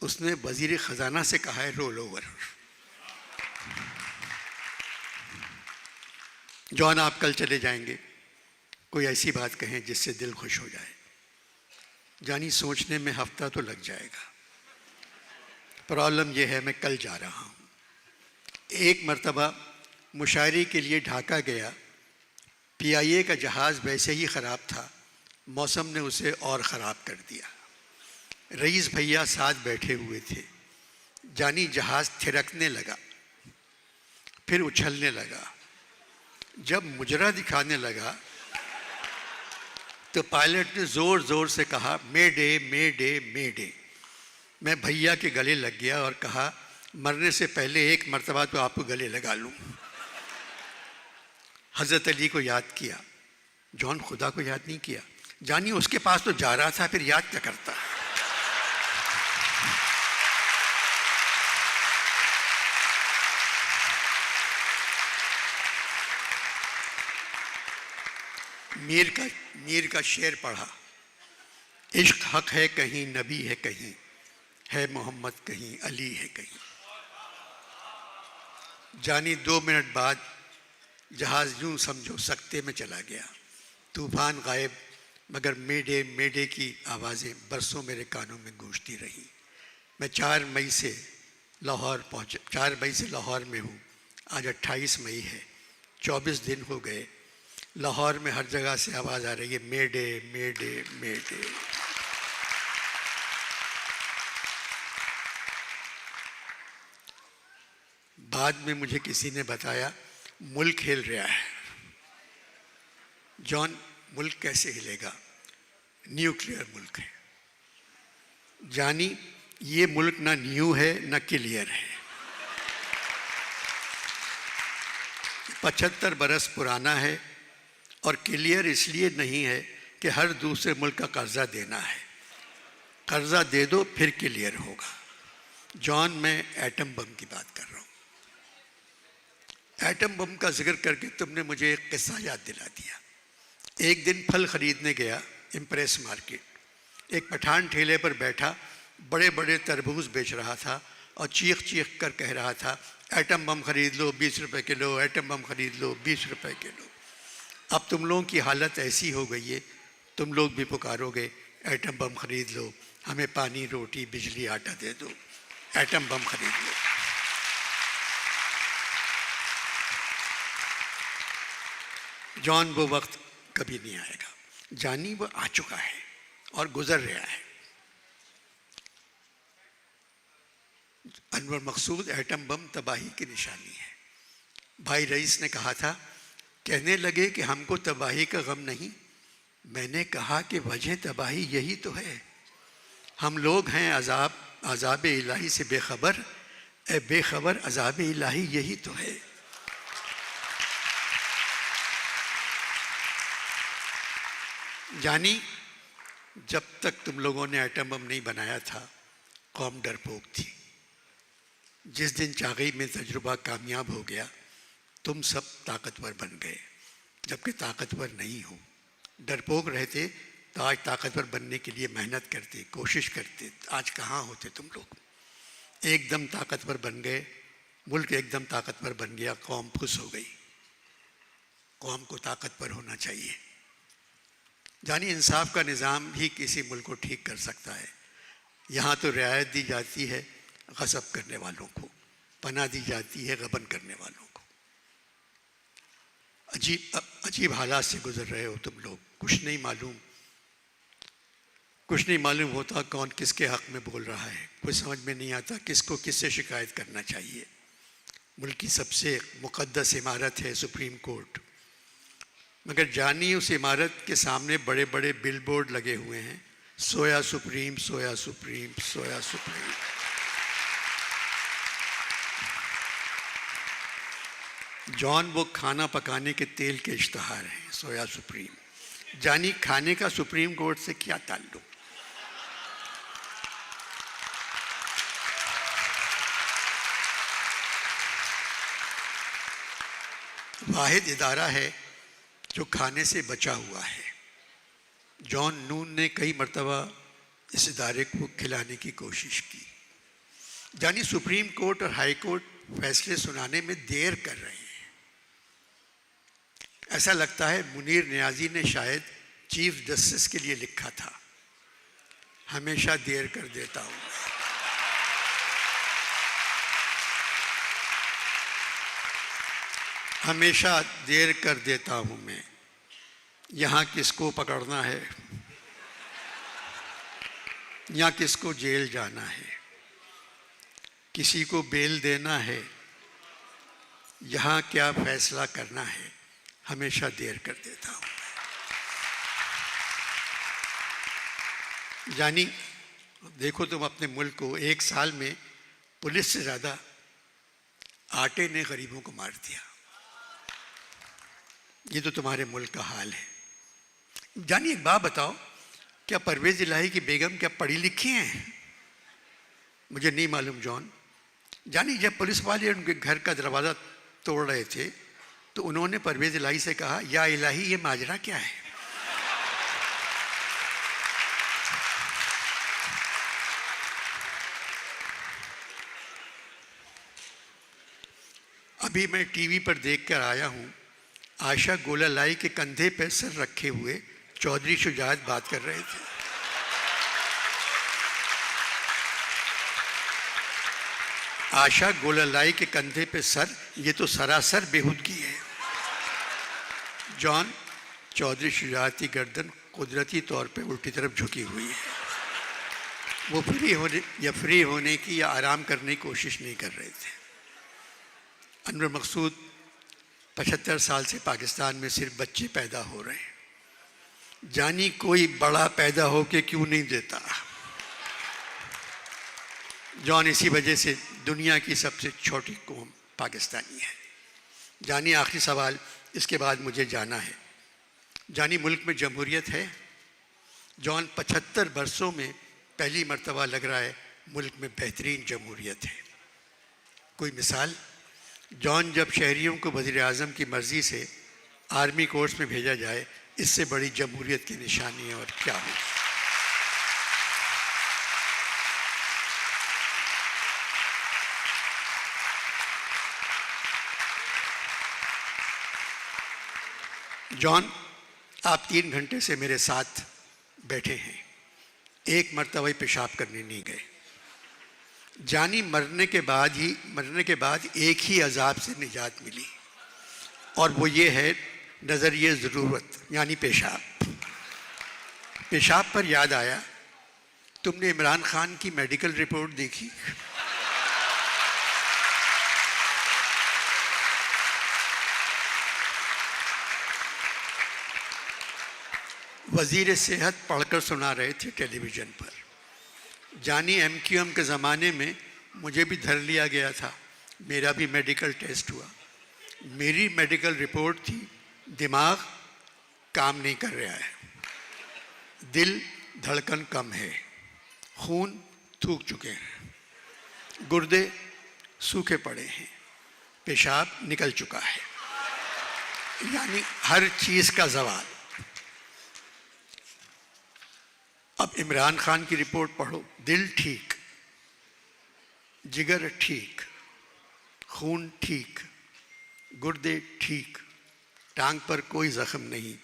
उसने वजीर ख़जाना से कहा है रोल ओवर। जॉन आप कल चले जाएंगे, कोई ऐसी बात कहें जिससे दिल खुश हो जाए। जानी सोचने में हफ्ता तो लग जाएगा। प्रॉब्लम यह है मैं कल जा रहा हूँ। एक मर्तबा मुशायरे के लिए ढाका गया। PIA का जहाज़ वैसे ही ख़राब था, मौसम ने उसे और ख़राब कर दिया। रईस भैया साथ बैठे हुए थे। जानी जहाज़ थिरकने लगा, फिर उछलने लगा। जब मुजरा दिखाने लगा तो पायलट ने ज़ोर ज़ोर से कहा मेडे मेडे मेडे। मैं भैया के गले लग गया और कहा मरने से पहले एक मर्तबा तो आपको गले लगा लूँ। हज़रत अली को याद किया, जॉन खुदा को याद नहीं किया। जानी उसके पास तो जा रहा था, फिर याद क्या करता। मीर का शेर पढ़ा, इश्क हक है कहीं नबी है कहीं, है मोहम्मद कहीं अली है कहीं। जानी 2 मिनट बाद जहाज़ यूं समझो सकते में चला गया। तूफान गायब, मगर मेडे मेडे की आवाज़ें बरसों मेरे कानों में गूंजती रही। मैं 4 मई से लाहौर में हूँ। आज 28 मई है, 24 दिन हो गए। लाहौर में हर जगह से आवाज़ आ रही है मेडे मेडे मेडे। बाद में मुझे किसी ने बताया मुल्क हिल रहा है। जॉन, मुल्क कैसे हिलेगा? न्यूक्लियर मुल्क है। जानी, ये मुल्क ना न्यू है ना क्लियर है। 75 बरस पुराना है और क्लियर इसलिए नहीं है कि हर दूसरे मुल्क का कर्जा देना है। कर्जा दे दो फिर क्लियर होगा। जॉन, मैं एटम बम की बात कर रहा हूँ। एटम बम का जिक्र करके तुमने मुझे एक किस्सा याद दिला दिया। एक दिन फल खरीदने गया इम्प्रेस मार्केट। एक पठान ठेले पर बैठा बड़े बड़े तरबूज बेच रहा था और चीख चीख कर कह रहा था एटम बम खरीद लो 20 रुपए किलो, एटम बम खरीद लो 20 रुपए किलो। अब तुम लोगों की हालत ऐसी हो गई है, तुम लोग भी पुकारोगे एटम बम खरीद लो, हमें पानी रोटी बिजली आटा दे दो, एटम बम खरीद लो। जॉन, वो वक्त कभी नहीं आएगा। जानी, वो आ चुका है और गुजर रहा है। अनवर मकसूद, एटम बम तबाही की निशानी है। भाई रईस ने कहा था, कहने लगे कि हमको तबाही का गम नहीं। मैंने कहा कि वजह तबाही यही तो है। हम लोग हैं अजाब इलाही से बेखबर, ए बेखबर अजाब इलाही यही तो है। जानी, जब तक तुम लोगों ने एटम बम नहीं बनाया था कौम डरपोक थी। जिस दिन चागई में तजुर्बा कामयाब हो गया तुम सब ताकतवर बन गए, जबकि ताकतवर नहीं हो। डरपोक रहते तो आज ताकतवर बनने के लिए मेहनत करते, कोशिश करते। आज कहाँ होते तुम लोग? एकदम ताकतवर बन गए, मुल्क एकदम ताकतवर बन गया, कौम खुश हो गई। कौम को ताकतवर होना चाहिए। जानी, इंसाफ का निज़ाम ही किसी मुल्क को ठीक कर सकता है। यहाँ तो रियायत दी जाती है गज़ब करने वालों को, पनाह दी जाती है गबन करने वालों को। अजीब हालात से गुजर रहे हो तुम लोग। कुछ नहीं मालूम होता कौन किसके हक़ में बोल रहा है। कुछ समझ में नहीं आता किसको किससे शिकायत करना चाहिए। मुल्क की सबसे मुक़द्दस इमारत है सुप्रीम कोर्ट, मगर जानी, उस इमारत के सामने बड़े बड़े बिल बोर्ड लगे हुए हैं, सोया सुप्रीम सोया सुप्रीम सोया सुप्रीम। जॉन, वो खाना पकाने के तेल के इश्तहार हैं, सोया सुप्रीम। जानी, खाने का सुप्रीम कोर्ट से क्या ताल्लुक? वाहिद इदारा है जो खाने से बचा हुआ है। जॉन, नून ने कई मरतबा इस इदारे को खिलाने की कोशिश की। यानी सुप्रीम कोर्ट और हाई कोर्ट फैसले सुनाने में देर कर रहे हैं। ऐसा लगता है मुनीर नियाजी ने शायद चीफ जस्टिस के लिए लिखा था, हमेशा देर कर देता हूं। हमेशा देर कर देता हूं मैं। यहाँ किसको पकड़ना है या किसको जेल जाना है, किसी को बेल देना है, यहाँ क्या फैसला करना है, हमेशा देर कर देता हूं। यानी देखो तुम अपने मुल्क को, एक साल में पुलिस से ज़्यादा आटे ने गरीबों को मार दिया। ये तो तुम्हारे मुल्क का हाल है। जानी एक बात बताओ, क्या परवेज़ इलाही की बेगम क्या पढ़ी लिखी हैं? मुझे नहीं मालूम जॉन। जानी जब पुलिस वाले उनके घर का दरवाज़ा तोड़ रहे थे तो उन्होंने परवेज़ इलाही से कहा, या इलाही ये माजरा क्या है? अभी मैं टीवी पर देखकर आया हूँ, आशा गोलालाई के कंधे पर सर रखे हुए चौधरी शुजात बात कर रहे थे। आशा गोलालाई के कंधे पे सर, ये तो सरासर बेहूदगी है। जॉन, चौधरी शुजात की गर्दन कुदरती तौर पे उल्टी तरफ झुकी हुई है। वो फ्री होने की या आराम करने की कोशिश नहीं कर रहे थे। अनवर मकसूद 75 साल से पाकिस्तान में सिर्फ बच्चे पैदा हो रहे हैं। जानी कोई बड़ा पैदा हो के क्यों नहीं देता? जॉन, इसी वजह से दुनिया की सबसे छोटी कौम पाकिस्तानी है। जानी आखिरी सवाल, इसके बाद मुझे जाना है। जानी मुल्क में जमहूरियत है? जॉन, 75 बरसों में पहली मर्तबा लग रहा है मुल्क में बेहतरीन जमहूरियत है। कोई मिसाल? जॉन, जब शहरियों को वज़ीर आज़म की मर्ज़ी से आर्मी कोर्स में भेजा जाए, इससे बड़ी जमहूरियत की निशानी है और क्या हो। जॉन, आप 3 घंटे से मेरे साथ बैठे हैं, एक मर्तबा पेशाब करने नहीं गए। जानी मरने के बाद एक ही अजाब से निजात मिली, और वो ये है नज़रिए ज़रूरत, यानी पेशाब। पेशाब पर याद आया, तुमने इमरान खान की मेडिकल रिपोर्ट देखी? वज़ीर सेहत पढ़कर सुना रहे थे टेलीविज़न पर। जानी MQM के ज़माने में मुझे भी धर लिया गया था, मेरा भी मेडिकल टेस्ट हुआ। मेरी मेडिकल रिपोर्ट थी, दिमाग काम नहीं कर रहा है, दिल धड़कन कम है, खून थूक चुके हैं, गुर्दे सूखे पड़े हैं, पेशाब निकल चुका है, यानी हर चीज़ का जवाल। अब इमरान खान की रिपोर्ट पढ़ो, दिल ठीक, जिगर ठीक, खून ठीक, गुर्दे ठीक, टांग पर कोई जख्म नहीं,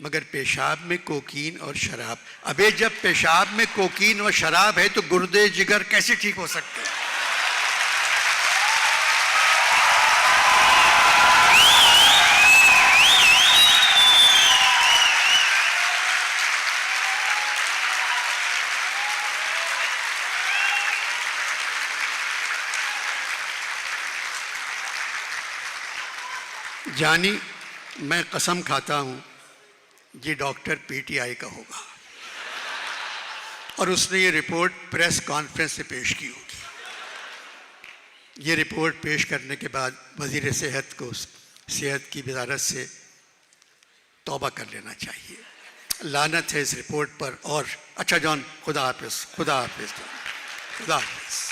मगर पेशाब में कोकीन और शराब। अबे जब पेशाब में कोकीन और शराब है तो गुर्दे जिगर कैसे ठीक हो सकते हैं? जानी, मैं कसम खाता हूँ ये डॉक्टर PTI का होगा और उसने ये रिपोर्ट प्रेस कॉन्फ्रेंस से पेश की होगी। ये रिपोर्ट पेश करने के बाद वज़ीर सेहत को सेहत की वजारत से तौबा कर लेना चाहिए। लानत है इस रिपोर्ट पर। और अच्छा जॉन, खुदा हाफिज़, खुदा हाफिज़, खुदा हाफिज़।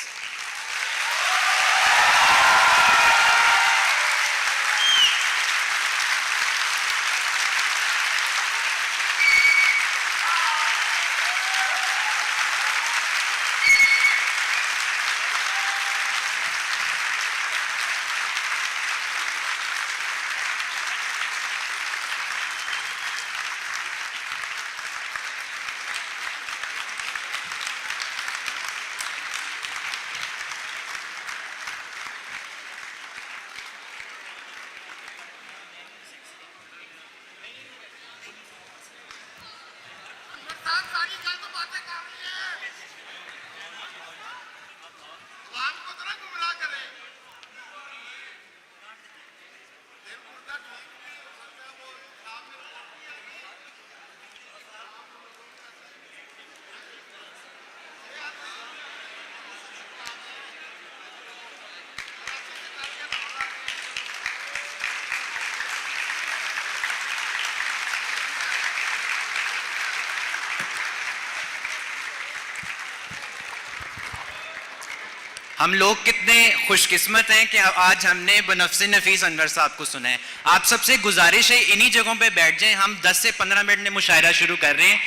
हम लोग कितने खुशकिस्मत हैं कि आज हमने बनफ्से नफीस अनवर साहब को सुना है। आप सबसे गुजारिश है इन्हीं जगहों पे बैठ जाएं। हम 10 से 15 मिनट में मुशायरा शुरू कर रहे हैं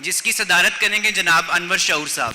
जिसकी सदारत करेंगे जनाब अनवर शऊर साहब।